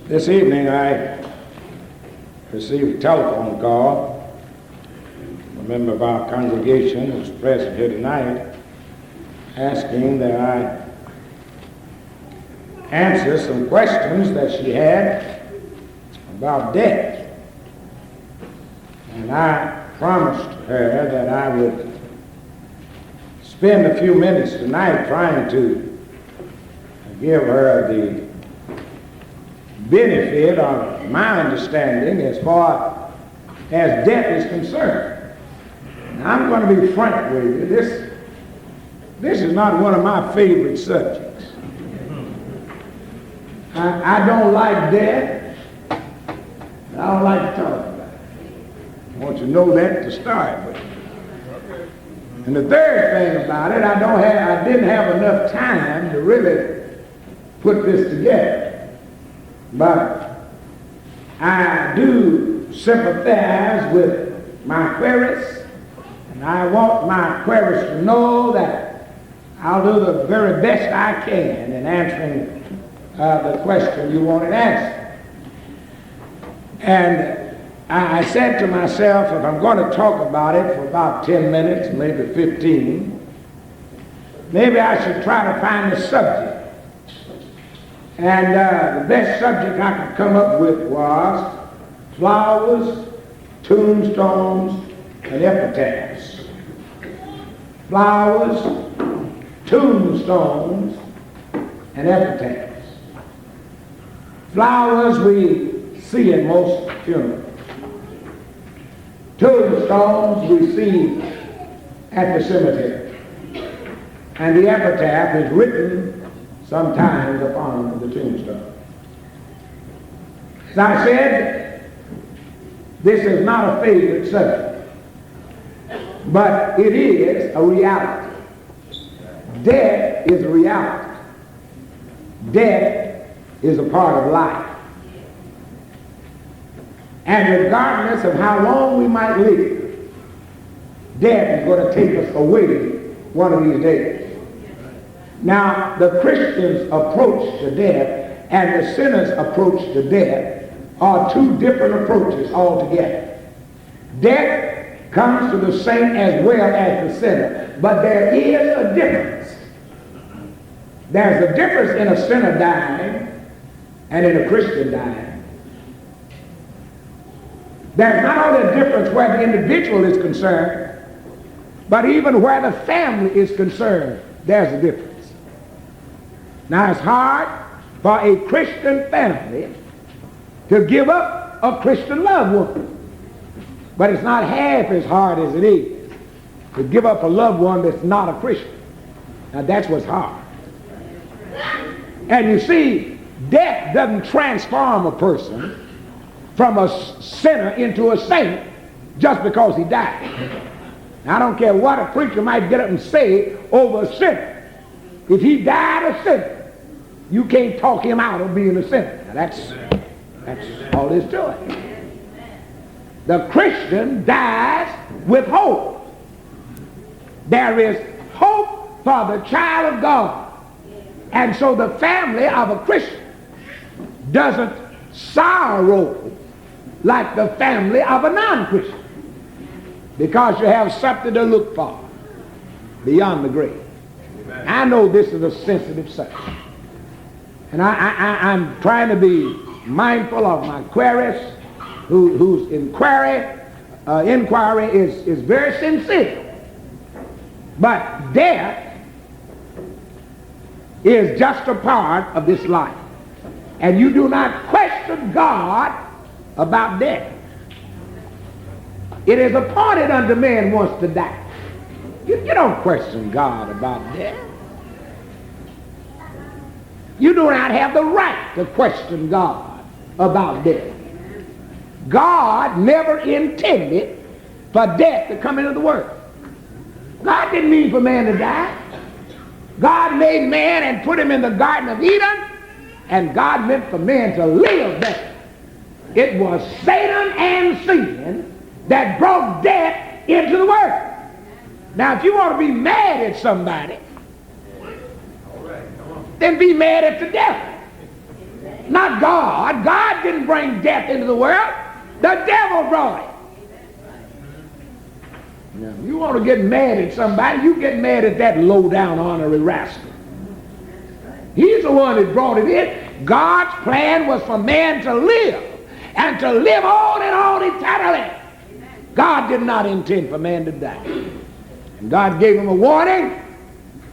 This evening I received a telephone call. A member of our congregation who's present here tonight asking that I answer some questions that she had about death. And I promised her that I would spend a few minutes tonight trying to give her the benefit of my understanding as far as death is concerned. Now, I'm going to be frank with you. This is not one of my favorite subjects. I don't like death. I don't like to talk about it. I want you to know that to start with. And the third thing about it, I didn't have enough time to really put this together. But I do sympathize with my queries, and I want my queries to know that I'll do the very best I can in answering the question you wanted answered. And I said to myself, if I'm going to talk about it for about 10 minutes, maybe 15, maybe I should try to find a subject. And the best subject I could come up with was flowers, tombstones, and epitaphs. Flowers, tombstones, and epitaphs. Flowers we see in most funerals. Tombstones we see at the cemetery. And the epitaph is written sometimes upon the tombstone. As I said, this is not a favorite subject, but it is a reality. Death is a reality. Death is a part of life. And regardless of how long we might live, death is going to take us away one of these days. Now, the Christians' approach to death and the sinner's approach to death are two different approaches altogether. Death comes to the saint as well as the sinner, but there is a difference. There's a difference in a sinner dying and in a Christian dying. There's not only a difference where the individual is concerned, but even where the family is concerned, there's a difference. Now, it's hard for a Christian family to give up a Christian loved one. But it's not half as hard as it is to give up a loved one that's not a Christian. Now, that's what's hard. And you see, death doesn't transform a person from a sinner into a saint just because he died. Now, I don't care what a preacher might get up and say over a sinner. If he died a sinner, you can't talk him out of being a sinner. Now that's all there is to it. The Christian dies with hope. There is hope for the child of God. And so the family of a Christian doesn't sorrow like the family of a non-Christian, because you have something to look for beyond the grave. I know this is a sensitive subject, and I'm trying to be mindful of my queries, whose inquiry is very sincere. But death is just a part of this life, and you do not question God about death. It is appointed unto man once to die. You don't question God about death. You do not have the right to question God about death. God never intended for death to come into the world. God didn't mean for man to die. God made man and put him in the Garden of Eden, and God meant for man to live there. It was Satan and sin that brought death into the world. Now, if you want to be mad at somebody, then be mad at the devil. Not God. God didn't bring death into the world. The devil brought it. Now, if you want to get mad at somebody, you get mad at that low-down honorary rascal. He's the one that brought it in. God's plan was for man to live, and to live on and on eternally. God did not intend for man to die. And God gave him a warning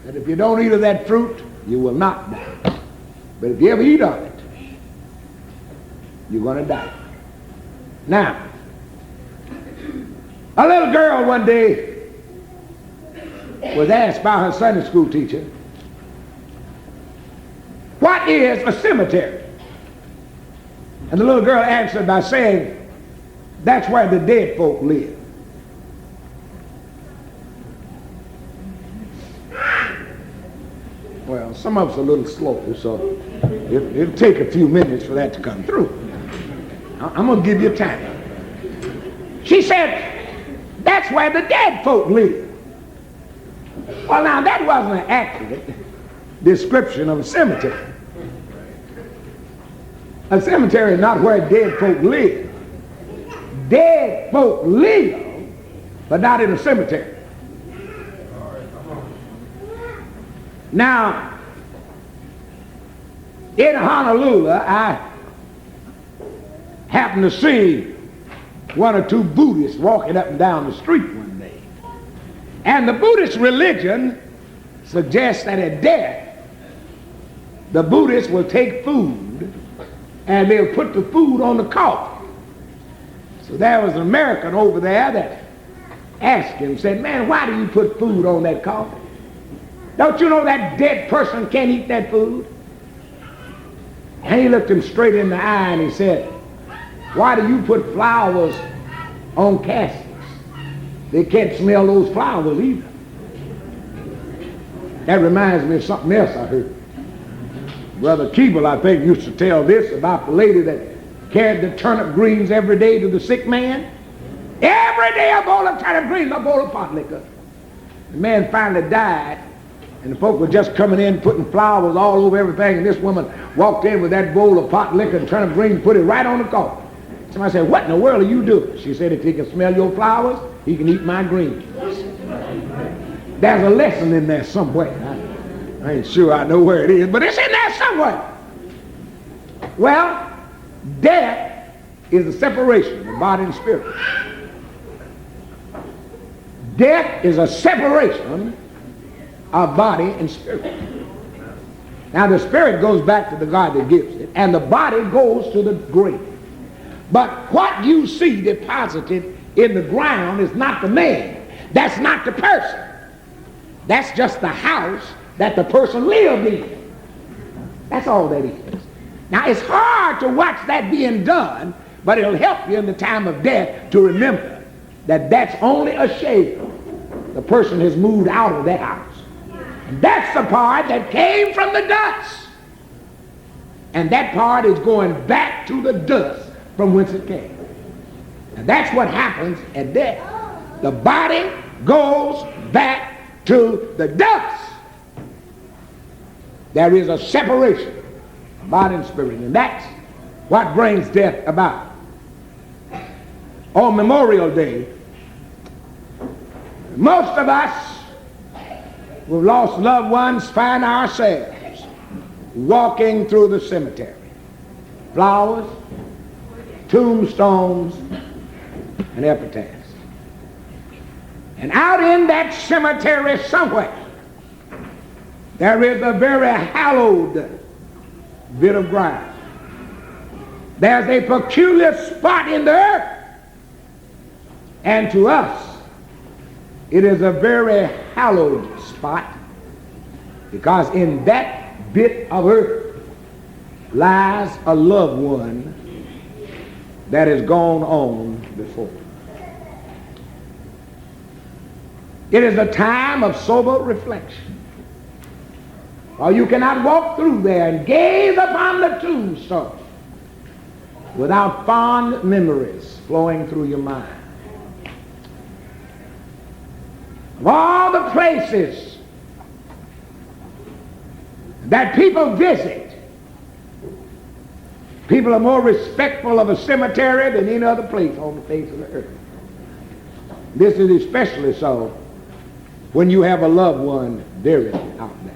that if you don't eat of that fruit, you will not die. But if you ever eat of it, you're going to die. Now, a little girl one day was asked by her Sunday school teacher, what is a cemetery? And the little girl answered by saying, that's where the dead folk live. Well, some of us are a little slow, so it'll take a few minutes for that to come through. I'm going to give you time. She said, that's where the dead folk live. Well, now, that wasn't an accurate description of a cemetery. A cemetery is not where dead folk live. Dead folk live, but not in a cemetery. Now, in Honolulu, I happened to see one or two Buddhists walking up and down the street one day. And the Buddhist religion suggests that at death, the Buddhists will take food and they'll put the food on the coffin. So there was an American over there that asked him, said, man, why do you put food on that coffin? Don't you know that dead person can't eat that food? And he looked him straight in the eye and he said, why do you put flowers on caskets? They can't smell those flowers either. That reminds me of something else I heard. Brother Keeble, I think, used to tell this about the lady that carried the turnip greens every day to the sick man. Every day a bowl of turnip greens, a bowl of pot liquor. The man finally died, and the folk were just coming in, putting flowers all over everything, and this woman walked in with that bowl of pot liquor and turnip greens, put it right on the coffin. Somebody said, what in the world are you doing? She said, if he can smell your flowers, he can eat my greens. There's a lesson in there somewhere. I ain't sure I know where it is, but it's in there somewhere. Well, death is the separation of body and spirit. Death is a separation of body and spirit. Now the spirit goes back to the God that gives it, and the body goes to the grave. But what you see deposited in the ground is not the man. That's not the person. That's just the house that the person lived in. That's all that is. Now it's hard to watch that being done, but it'll help you in the time of death to remember that that's only a shell. The person has moved out of that house. And that's the part that came from the dust. And that part is going back to the dust from whence it came. And that's what happens at death. The body goes back to the dust. There is a separation of body and spirit, and that's what brings death about. On Memorial Day, most of us who've lost loved ones find ourselves walking through the cemetery. Flowers, tombstones, and epitaphs. And out in that cemetery somewhere, there is a very hallowed bit of ground. There's a peculiar spot in the earth. And to us, it is a very hallowed spot, because in that bit of earth lies a loved one that has gone on before. It is a time of sober reflection. Or you cannot walk through there and gaze upon the tombstone without fond memories flowing through your mind. Of all the places that people visit People are more respectful of a cemetery than any other place on the face of the earth. This is especially so when you have a loved one buried out there.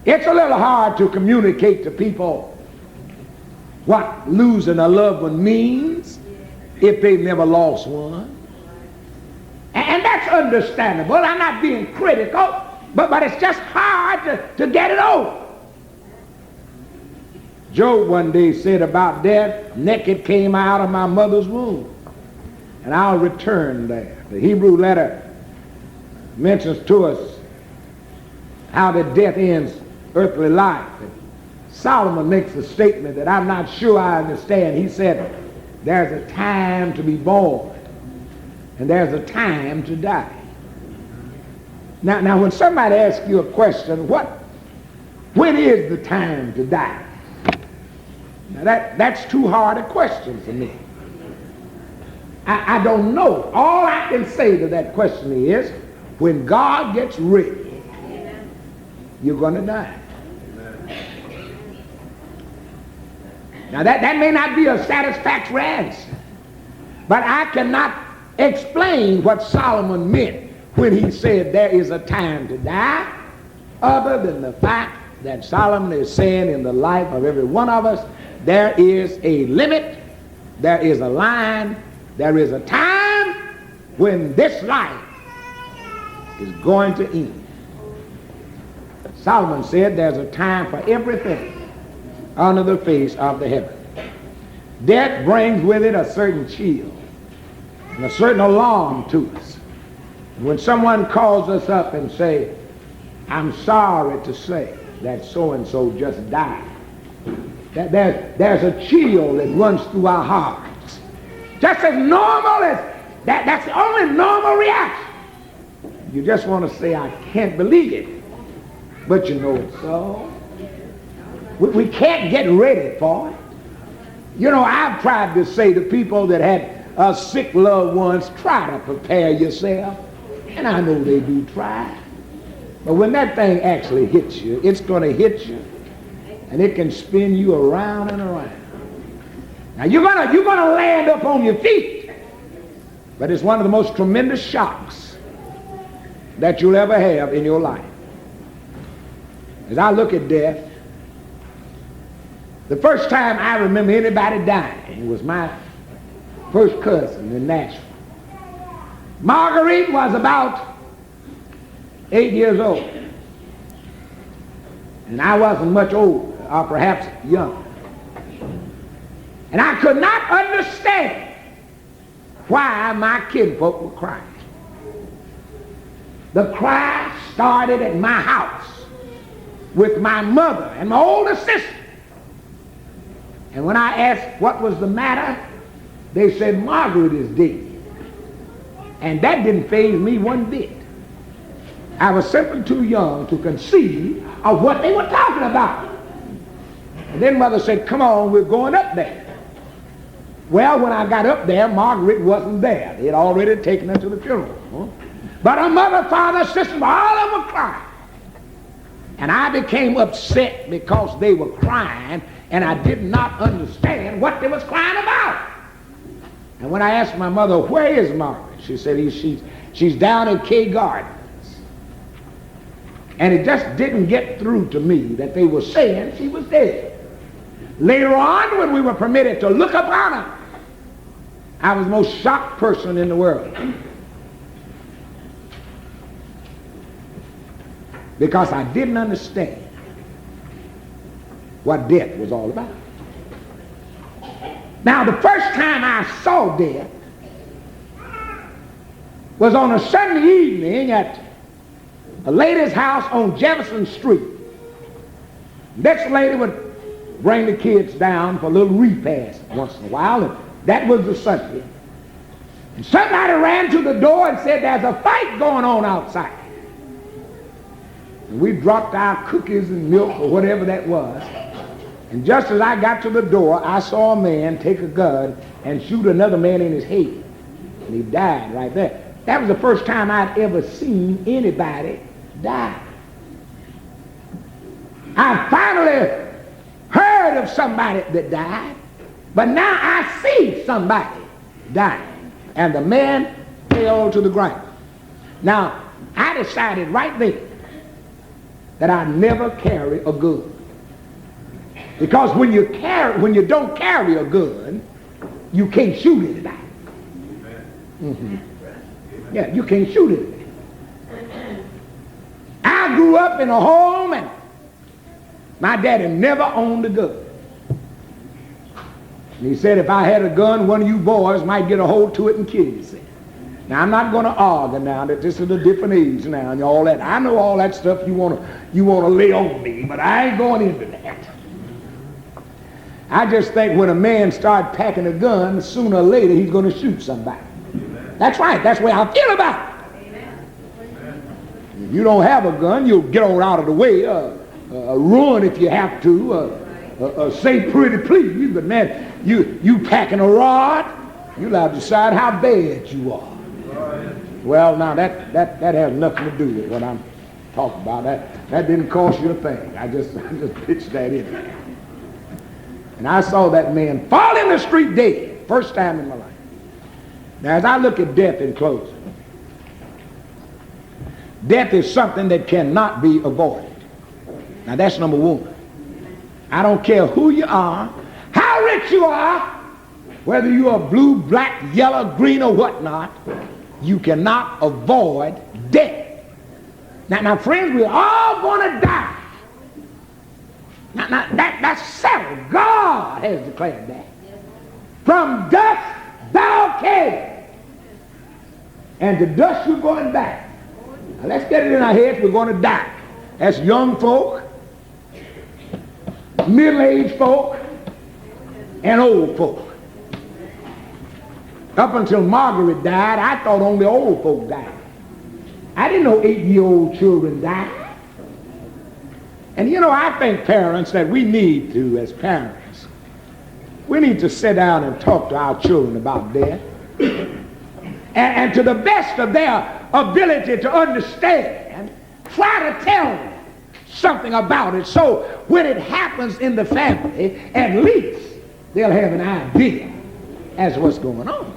It's a little hard to communicate to people what losing a loved one means if they've never lost one. And that's understandable. I'm not being critical, but it's just hard to get it over. Job one day said about death, naked came I out of my mother's womb, and I'll return there. The Hebrew letter mentions to us how that death ends earthly life. And Solomon makes a statement that I'm not sure I understand. He said, there's a time to be born, and there's a time to die. Now when somebody asks you a question, when is the time to die? Now that's too hard a question for me. I don't know. All I can say to that question is, when God gets ready, you're going to die. Now that may not be a satisfactory answer, but I cannot explain what Solomon meant when he said there is a time to die, other than the fact that Solomon is saying in the life of every one of us, there is a limit, there is a line, there is a time when this life is going to end. Solomon said there's a time for everything under the face of the heaven. Death brings with it a certain chill and a certain alarm to us. When someone calls us up and say, I'm sorry to say that so-and-so just died, that there's a chill that runs through our hearts. Just as normal as that's the only normal reaction. You just want to say, I can't believe it. But you know it's so. We can't get ready for it. You know, I've tried to say to people that had sick loved ones, try to prepare yourself. And I know they do try. But when that thing actually hits you, it's going to hit you. And it can spin you around and around. Now you're gonna land up on your feet, but it's one of the most tremendous shocks that you'll ever have in your life. As I look at death, the first time I remember anybody dying was my first cousin in Nashville. Marguerite was about 8 years old, and I wasn't much older, or perhaps younger. And I could not understand why my kinfolk were crying. The cry started at my house with my mother and my older sister. And when I asked what was the matter, they said, Margaret is dead. And that didn't faze me one bit. I was simply too young to conceive of what they were talking about. And then mother said, come on, we're going up there. Well, when I got up there, Margaret wasn't there. They had already taken her to the funeral. But her mother, father, sister, all of them were crying. And I became upset because they were crying, and I did not understand what they was crying about. And when I asked my mother, where is Margaret? She said, she's down in K Gardens. And it just didn't get through to me that they were saying she was dead. Later on, when we were permitted to look upon her, I was the most shocked person in the world. Because I didn't understand what death was all about. Now, the first time I saw death was on a Sunday evening at a lady's house on Jefferson Street. Next lady would bring the kids down for a little repast once in a while, and that was the Sunday. And somebody ran to the door and said, there's a fight going on outside. And we dropped our cookies and milk or whatever that was. And just as I got to the door, I saw a man take a gun and shoot another man in his head. And he died right there. That was the first time I'd ever seen anybody die. I finally heard heard of somebody that died, but now I see somebody dying. And the man fell to the ground. Now, I decided right there that I never carry a gun. Because when you don't carry a gun, you can't shoot anybody. Mm-hmm. Yeah, you can't shoot anybody. I grew up in a home and my daddy never owned a gun. And he said if I had a gun, one of you boys might get a hold to it and kill yourself. Now, I'm not going to argue now that this is a different age now and all that. I know all that stuff you want to lay on me, but I ain't going into that. I just think when a man starts packing a gun, sooner or later he's going to shoot somebody. Amen. That's right. That's the way I feel about it. Amen. If you don't have a gun, you'll get on out of the way, run if you have to, say pretty please, but man, you packing a rod, you'll have to decide how bad you are. Well, now that has nothing to do with what I'm talking about. That didn't cost you a thing. I just pitched that in there. And I saw that man fall in the street dead, first time in my life. Now, as I look at death in closing, death is something that cannot be avoided. Now, that's number one. I don't care who you are, how rich you are, whether you are blue, black, yellow, green, or whatnot, you cannot avoid death. Now, friends, we're all going to die. Now, that's settled. God has declared that. From dust thou came, and to dust you're going back. Now, let's get it in our heads. We're going to die. That's young folk, middle-aged folk, and old folk. Up until Margaret died, I thought only old folk died. I didn't know 8-year-old children died. And you know, I think parents that we need to, as parents, we need to sit down and talk to our children about death. And to the best of their ability to understand, try to tell them something about it. So when it happens in the family, at least they'll have an idea as to what's going on.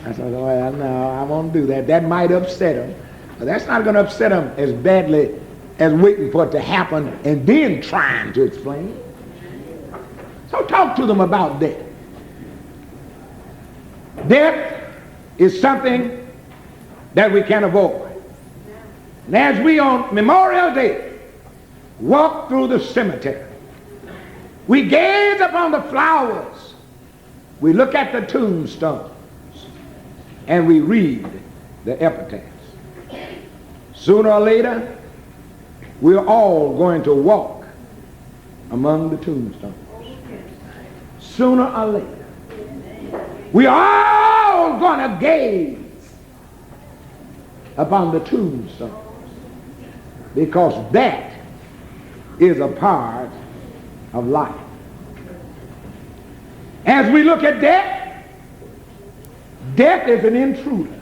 I said, well, no, I won't do that. That might upset them. But that's not going to upset them as badly as waiting for it to happen and then trying to explain. So talk to them about death. Death is something that we can avoid. And as we on Memorial Day walk through the cemetery, we gaze upon the flowers, we look at the tombstones, and we read the epitaphs. Sooner or later, we're all going to walk among the tombstones. Sooner or later, we are all going to gaze upon the tombstones, because that is a part of life. As we look at death, death is an intruder.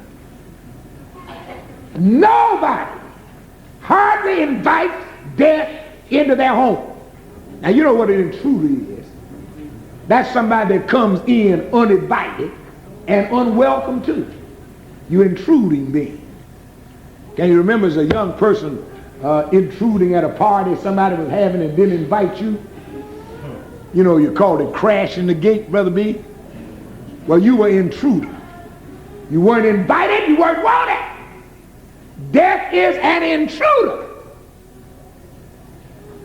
Nobody hardly invites death into their home. Now, you know what an intruder is. That's somebody that comes in uninvited and unwelcome too. You're intruding then. Can you remember as a young person intruding at a party somebody was having and didn't invite you? You know, you called it crashing the gate, Brother B. Well, you were intruder. You weren't invited, you weren't wanted. Death is an intruder.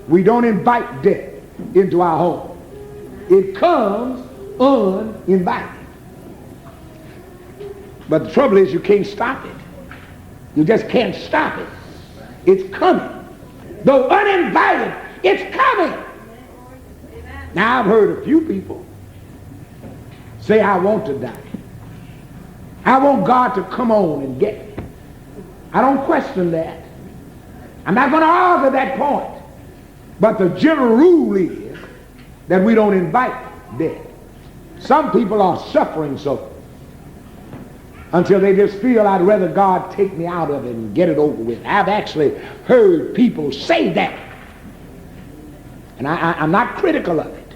We don't invite death into our home. It comes uninvited. But the trouble is you can't stop it. You just can't stop it. It's coming. Though uninvited, it's coming. Now, I've heard a few people say, I want to die. I want God to come on and get me. I don't question that. I'm not going to argue that point. But the general rule is that we don't invite death. Some people are suffering so until they just feel I'd rather God take me out of it and get it over with. I've actually heard people say that. And And I'm not critical of it.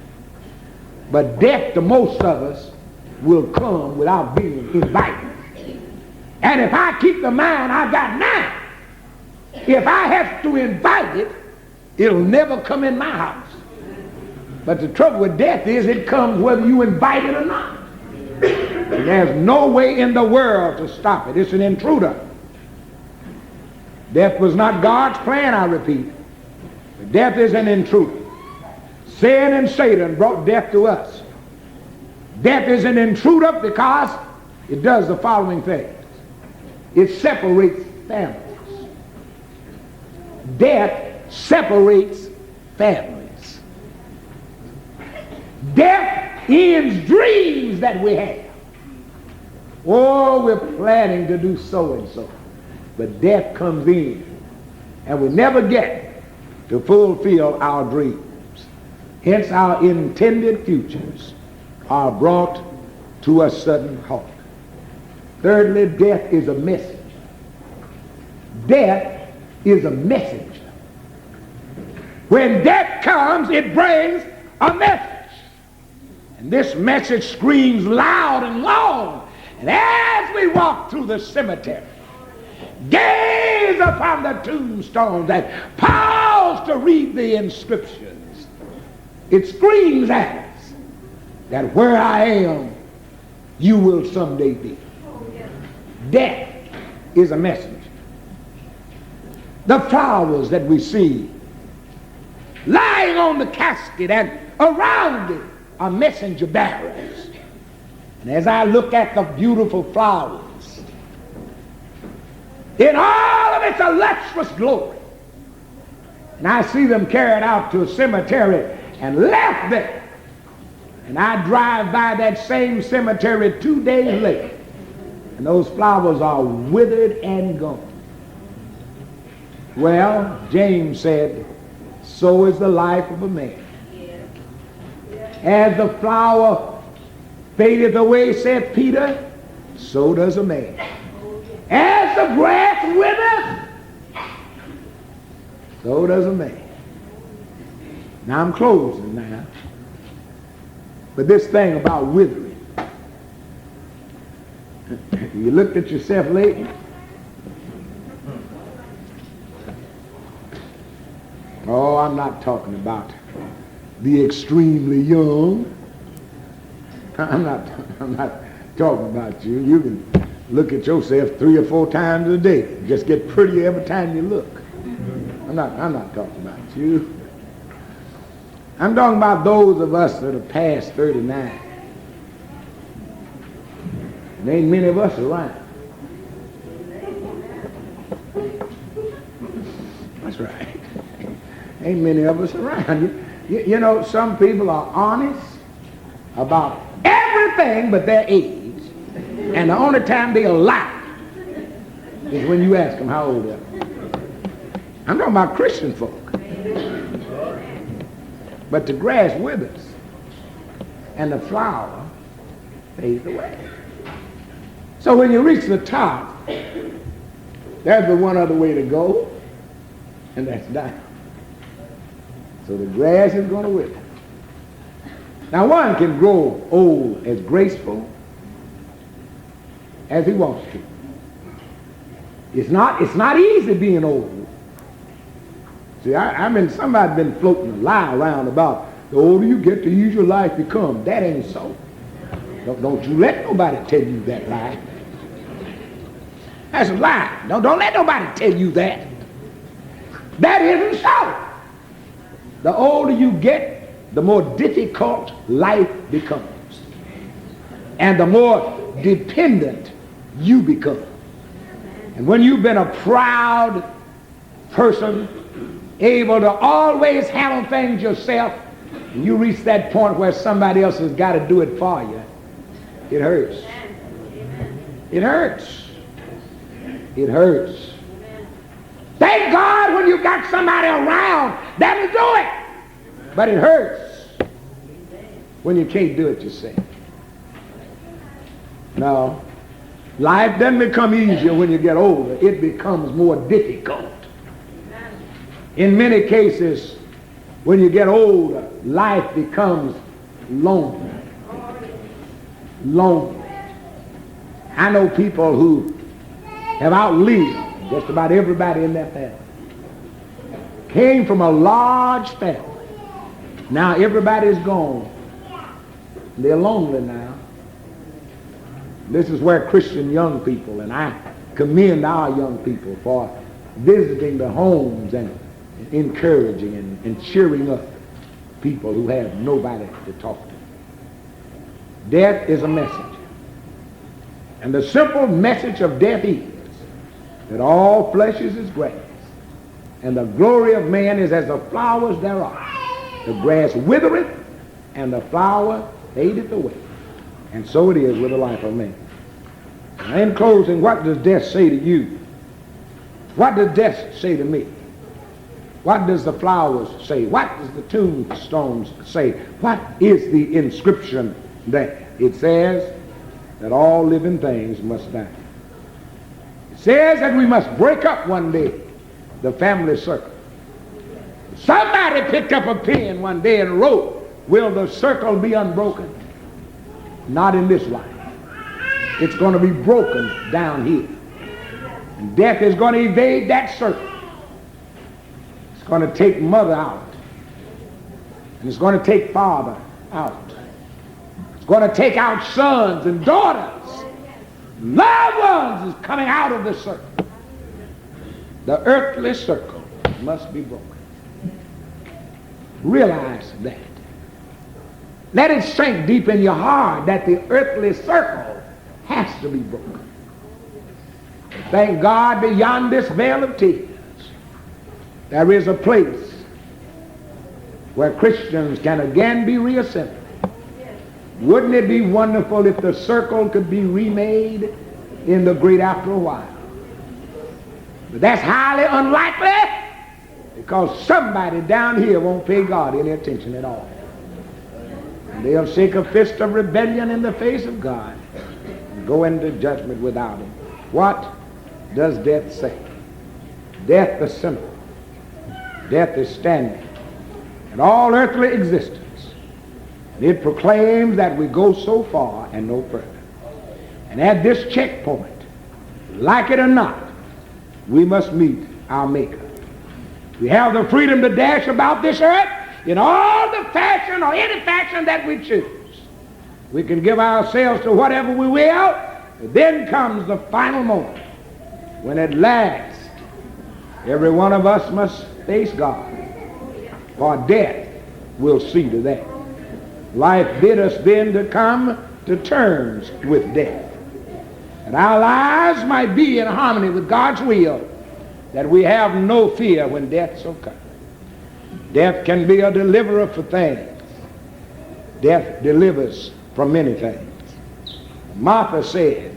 But death to most of us will come without being invited. And if I keep the mind I've got now, if I have to invite it, it'll never come in my house. But the trouble with death is it comes whether you invite it or not. And there's no way in the world to stop it. It's an intruder. Death was not God's plan, I repeat. But death is an intruder. Sin and Satan brought death to us. Death is an intruder because it does the following things. It separates families. Death separates families. Death ends dreams that we have. Oh, we're planning to do so and so. But death comes in and we never get to fulfill our dreams. Hence our intended futures are brought to a sudden halt. Thirdly, death is a message. Death is a messenger. When death comes, it brings a message. And this message screams loud and long. And as we walk through the cemetery, gaze upon the tombstones and pause to read the inscriptions, it screams at us that where I am, you will someday be. Death is a messenger. The flowers that we see lying on the casket and around it are messenger bearers. And as I look at the beautiful flowers in all of its illustrious glory, and I see them carried out to a cemetery and left there, and I drive by that same cemetery 2 days later, and those flowers are withered and gone. Well, James said, so is the life of a man. As the flower fadeth away, said Peter, so does a man. As the grass withers, so does a man. Now I'm closing now. But this thing about withering, you looked at yourself lately? Oh, I'm not talking about the extremely young. I'm not talking about you. You can look at yourself 3 or 4 times a day. Just get prettier every time you look. I'm not talking about you. I'm talking about those of us that are past 39. There ain't many of us around. That's right. Ain't many of us around. You know, some people are honest about everything but their age. And the only time they'll lie is when you ask them how old they are. I'm talking about Christian folk. But the grass withers and the flower fades away. So when you reach the top, there's the one other way to go, and that's down. So the grass is going to wither. Now one can grow old as graceful as he wants to. It's not easy being old. See, somebody's been floating a lie around about the older you get, the easier life becomes. That ain't so. Don't you let nobody tell you that lie. That's a lie. Don't let nobody tell you that. That isn't so. The older you get, the more difficult life becomes. And the more dependent you become. And when you've been a proud person, able to always handle things yourself, and you reach that point where somebody else has got to do it for you, it hurts. It hurts. It hurts. Thank God when you got somebody around that'll do it. But it hurts when you can't do it yourself. No. Life doesn't become easier when you get older. It becomes more difficult. In many cases, When you get older, life becomes lonely. Lonely. I know people who have outlived just about everybody in their family. Came from a large family. Now everybody's gone. They're lonely now. This is where Christian young people, and I commend our young people for visiting the homes and encouraging and cheering up people who have nobody to talk to. Death is a message. And the simple message of death is that all flesh is as grass, and the glory of man is as the flowers thereof. The grass withereth, and the flower fadeth away. And so it is with the life of man. Now, in closing, what does death say to you? What does death say to me? What does the flowers say? What does the tombstones say? What is the inscription there? It says that all living things must die. It says that we must break up one day the family circle. Somebody picked up a pen one day and wrote, will the circle be unbroken? Not in this life. It's going to be broken down here. And death is going to evade that circle. It's going to take mother out. And it's going to take father out. It's going to take out sons and daughters. Loved ones is coming out of the circle. The earthly circle must be broken. Realize that. Let it sink deep in your heart that the earthly circle has to be broken. Thank God, beyond this veil of tears, there is a place where Christians can again be reassembled. Wouldn't it be wonderful if the circle could be remade in the great after a while? But that's highly unlikely, because somebody down here won't pay God any attention at all. And they'll shake a fist of rebellion in the face of God and go into judgment without him. What does death say? Death is simple. Death is standing in all earthly existence. And it proclaims that we go so far and no further. And at this checkpoint, like it or not, we must meet our Maker. We have the freedom to dash about this earth in all the fashion or any fashion that we choose. We can give ourselves to whatever we will, but then comes the final moment when at last every one of us must face God, for death will see to that. Life bid us then to come to terms with death, and our lives might be in harmony with God's will, that we have no fear when death shall come. Death can be a deliverer for things. Death delivers from many things. Martha said,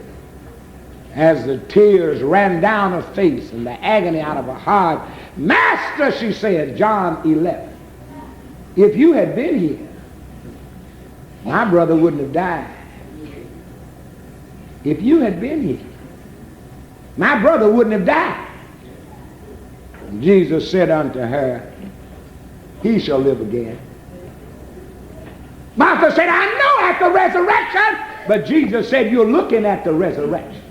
as the tears ran down her face and the agony out of her heart, Master, she said, John 11, if you had been here, my brother wouldn't have died. If you had been here, my brother wouldn't have died. And Jesus said unto her, he shall live again. Martha said, I know at the resurrection. But Jesus said, you're looking at the resurrection.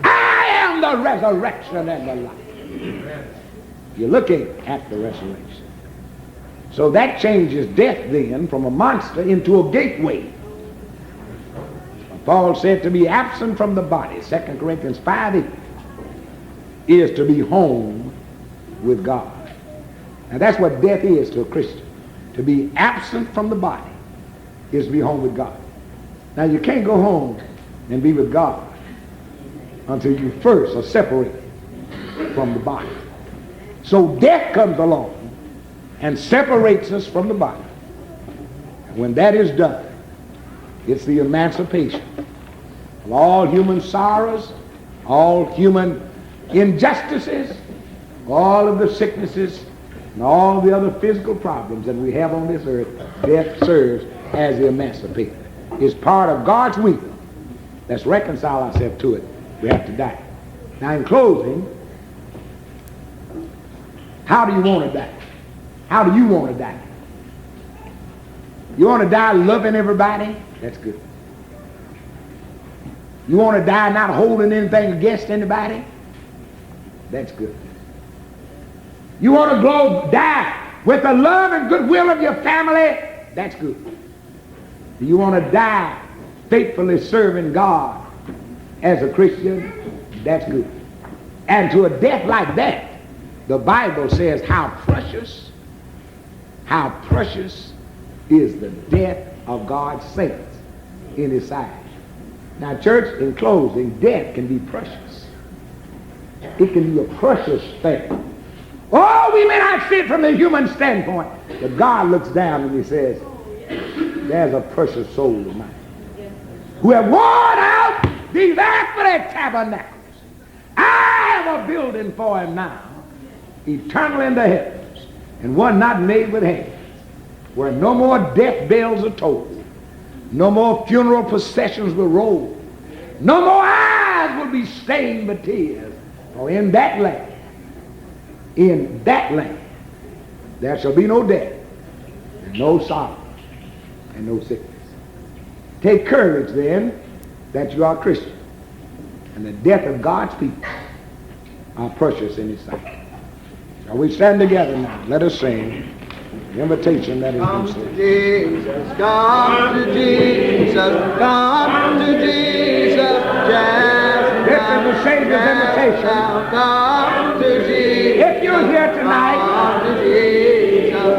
I am the resurrection and the life. You're looking at the resurrection. So that changes death then from a monster into a gateway. Paul said to be absent from the body, 2 Corinthians 5:8, is to be home with God. And that's what death is to a Christian. To be absent from the body is to be home with God. Now you can't go home and be with God until you first are separated from the body. So death comes along and separates us from the body. And when that is done, it's the emancipation of all human sorrows, all human injustices, all of the sicknesses, and all the other physical problems that we have on this earth. Death serves as the emancipator. It's part of God's will. Let's reconcile ourselves to it. We have to die. Now in closing, how do you want to die? How do you want to die? You want to die loving everybody? That's good. You want to die not holding anything against anybody? That's good. You want to die with the love and goodwill of your family? That's good. You want to die faithfully serving God as a Christian? That's good. And to a death like that, the Bible says how precious is the death of God's saints in his sight. Now, church, in closing, death can be precious. It can be a precious thing. Oh, we may not see it from the human standpoint, but God looks down and he says, there's a precious soul of mine who have worn out these earthly tabernacles. I have a building for him now, eternal in the heavens, and one not made with hands, where no more death bells are tolled, no more funeral processions will roll, no more eyes will be stained with tears, for in that land, there shall be no death, and no sorrow, and no sickness. Take courage then that you are Christian, and the death of God's people are precious in his sight. Shall we stand together now? Let us sing the invitation that has been said. Jesus, come to Jesus, come to Jesus, just This is the Savior's invitation. now, come to Jesus. If you're here tonight, Come to Jesus,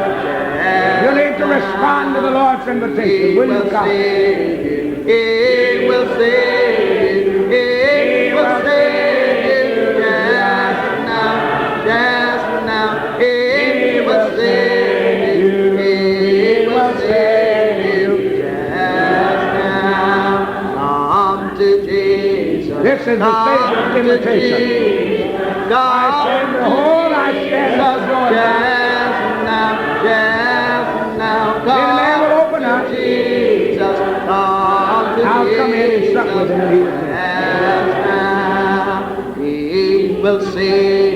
you need to respond to the Lord's invitation. Will you come? It will save you. It will save you. Just now. It will save you. It will save you. Just now. Come to Jesus. This is the Savior's invitation. I stand behold, I stand at the door. Just now. Then man will open up. Jesus, come to I'll come in and sup with him and he will sing. He will sing.